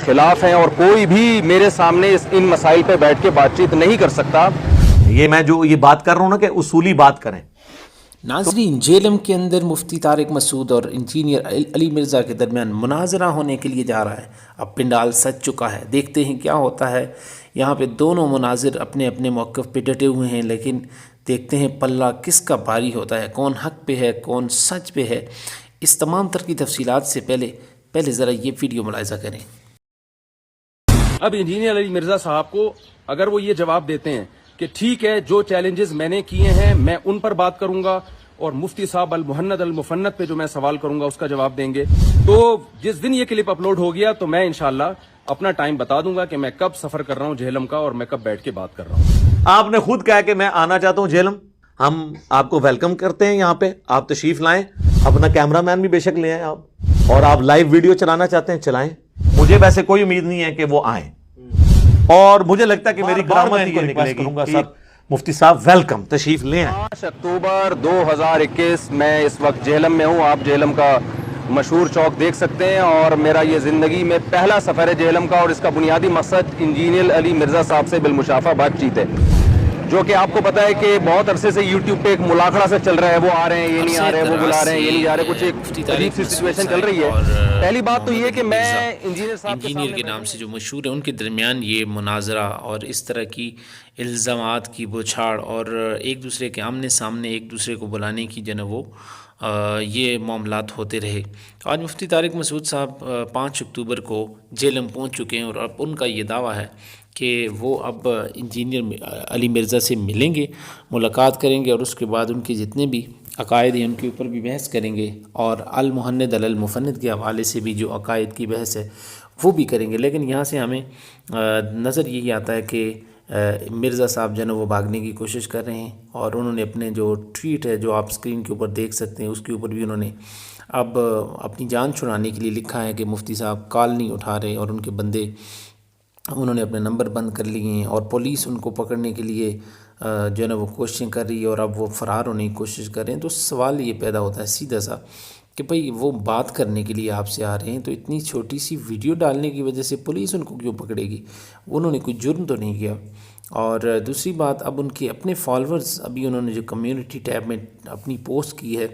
خلاف ہیں اور کوئی بھی میرے سامنے ان مسائل پہ بیٹھ کے بات چیت نہیں کر سکتا۔ یہ میں جو یہ بات کر رہا ہوں نا کہ اصولی بات کریں۔ ناظرین، جیلم کے اندر مفتی طارق مسعود اور انجینئر علی مرزا کے درمیان مناظرہ ہونے کے لیے جا رہا ہے۔ اب پنڈال سج چکا ہے، دیکھتے ہیں کیا ہوتا ہے۔ یہاں پہ دونوں مناظر اپنے اپنے موقف پہ ڈٹے ہوئے ہیں، لیکن دیکھتے ہیں پلہ کس کا بھاری ہوتا ہے، کون حق پہ ہے، کون سچ پہ ہے۔ اس تمام تر کی تفصیلات سے پہلے ذرا یہ ویڈیو ملاحظہ کریں۔ اب انجینئر علی مرزا صاحب کو اگر وہ یہ جواب دیتے ہیں کہ ٹھیک ہے، جو چیلنجز میں نے کیے ہیں میں ان پر بات کروں گا اور مفتی صاحب المہند المفند پہ جو میں سوال کروں گا اس کا جواب دیں گے، تو جس دن یہ کلپ اپلوڈ ہو گیا تو میں انشاءاللہ اپنا ٹائم بتا دوں گا کہ میں کب سفر کر رہا ہوں جہلم کا اور میں کب بیٹھ کے بات کر رہا ہوں۔ آپ نے خود کہا کہ میں آنا چاہتا ہوں جہلم، ہم آپ کو ویلکم کرتے ہیں یہاں پہ، آپ تشریف لائیں، اپنا کیمرہ مین بھی بے شک لے آئیں آپ، اور آپ لائیو ویڈیو چلانا چاہتے ہیں چلائیں، مجھے ویسے کوئی امید نہیں ہے کہ وہ آئیں، اور مجھے لگتا ہے کہ میری کرامت ہی یہ نکلے گی۔ سر مفتی صاحب ویلکم، تشریف لے آئیں۔ 5 اکتوبر 2021 میں اس وقت جہلم میں ہوں، آپ جہلم کا مشہور چوک دیکھ سکتے ہیں، اور میرا یہ زندگی میں پہلا سفر ہے جہلم کا، اور اس کا بنیادی مقصد انجینئر علی مرزا صاحب سے بالمشافہ بات چیت ہے، جو کہ آپ کو پتا ہے کہ بہت عرصے سے یوٹیوب پہ ایک ملاقڑہ سے چل رہا ہے، وہ آ رہے ہیں یہ نہیں آ رہے، وہ بلا رہے ہیں یہ نہیں جا رہے، کچھ ایک عجیب سی سچویشن چل رہی ہے۔ پہلی بات تو یہ کہ میں انجینئر کے نام سے جو مشہور ہے ان کے درمیان یہ مناظرہ اور اس طرح کی الزامات کی بوچھاڑ اور ایک دوسرے کے آمنے سامنے ایک دوسرے کو بلانے کی جو ہے وہ یہ معاملات ہوتے رہے۔ آج مفتی طارق مسعود صاحب 5 اکتوبر کو جیلم پہنچ چکے ہیں، اور اب ان کا یہ دعویٰ ہے کہ وہ اب انجینئر علی مرزا سے ملیں گے، ملاقات کریں گے، اور اس کے بعد ان کے جتنے بھی عقائد ہیں ان کے اوپر بھی بحث کریں گے، اور المہند المفند کے حوالے سے بھی جو عقائد کی بحث ہے وہ بھی کریں گے۔ لیکن یہاں سے ہمیں نظر یہی آتا ہے کہ مرزا صاحب جو ہے وہ بھاگنے کی کوشش کر رہے ہیں، اور انہوں نے اپنے جو ٹویٹ ہے جو آپ اسکرین کے اوپر دیکھ سکتے ہیں اس کے اوپر بھی انہوں نے اب اپنی جان چھڑانے کے لیے لکھا ہے کہ مفتی صاحب کال نہیں اٹھا رہے، اور ان کے بندے انہوں نے اپنے نمبر بند کر لیے ہیں، اور پولیس ان کو پکڑنے کے لیے جو ہے نا وہ کوششیں کر رہی ہے، اور اب وہ فرار ہونے کی کوشش کر رہے ہیں۔ تو سوال یہ پیدا ہوتا ہے سیدھا سا کہ بھئی وہ بات کرنے کے لیے آپ سے آ رہے ہیں، تو اتنی چھوٹی سی ویڈیو ڈالنے کی وجہ سے پولیس ان کو کیوں پکڑے گی؟ انہوں نے کوئی جرم تو نہیں کیا۔ اور دوسری بات، اب ان کے اپنے فالورز، ابھی انہوں نے جو کمیونٹی ٹیب میں اپنی پوسٹ کی ہے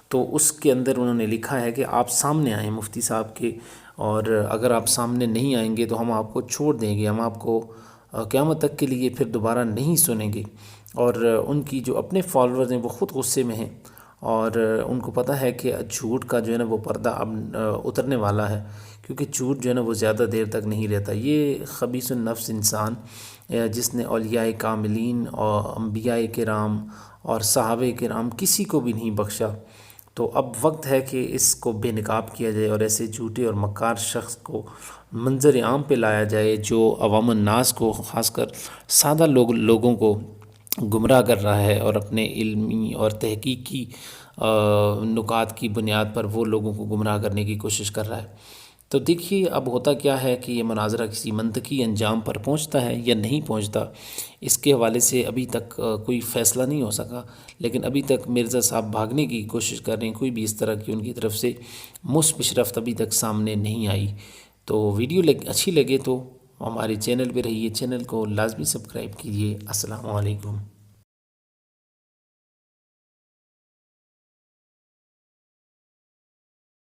تو اس کے اندر انہوں نے لکھا ہے کہ آپ سامنے آئیں مفتی صاحب کے، اور اگر آپ سامنے نہیں آئیں گے تو ہم آپ کو چھوڑ دیں گے، ہم آپ کو قیامت تک کے لیے پھر دوبارہ نہیں سنیں گے۔ اور ان کی جو اپنے فالورز ہیں وہ خود غصے میں ہیں، اور ان کو پتہ ہے کہ جھوٹ کا جو ہے نا وہ پردہ اب اترنے والا ہے، کیونکہ جھوٹ جو ہے نا وہ زیادہ دیر تک نہیں رہتا۔ یہ خبیث النفس انسان جس نے اولیاء کاملین اور انبیاء کرام اور صحابہ کرام کسی کو بھی نہیں بخشا، تو اب وقت ہے کہ اس کو بے نقاب کیا جائے، اور ایسے جھوٹے اور مکار شخص کو منظر عام پہ لایا جائے جو عوام الناس کو، خاص کر سادہ لوگوں کو گمراہ کر رہا ہے، اور اپنے علمی اور تحقیقی نکات کی بنیاد پر وہ لوگوں کو گمراہ کرنے کی کوشش کر رہا ہے۔ تو دیکھیے اب ہوتا کیا ہے کہ یہ مناظرہ کسی منطقی انجام پر پہنچتا ہے یا نہیں پہنچتا، اس کے حوالے سے ابھی تک کوئی فیصلہ نہیں ہو سکا، لیکن ابھی تک مرزا صاحب بھاگنے کی کوشش کر رہے ہیں، کوئی بھی اس طرح کی ان کی طرف سے پیشرفت ابھی تک سامنے نہیں آئی۔ تو ویڈیو اچھی لگے تو ہمارے چینل پہ رہیے، چینل کو لازمی سبسکرائب کیجیے۔ السلام علیکم۔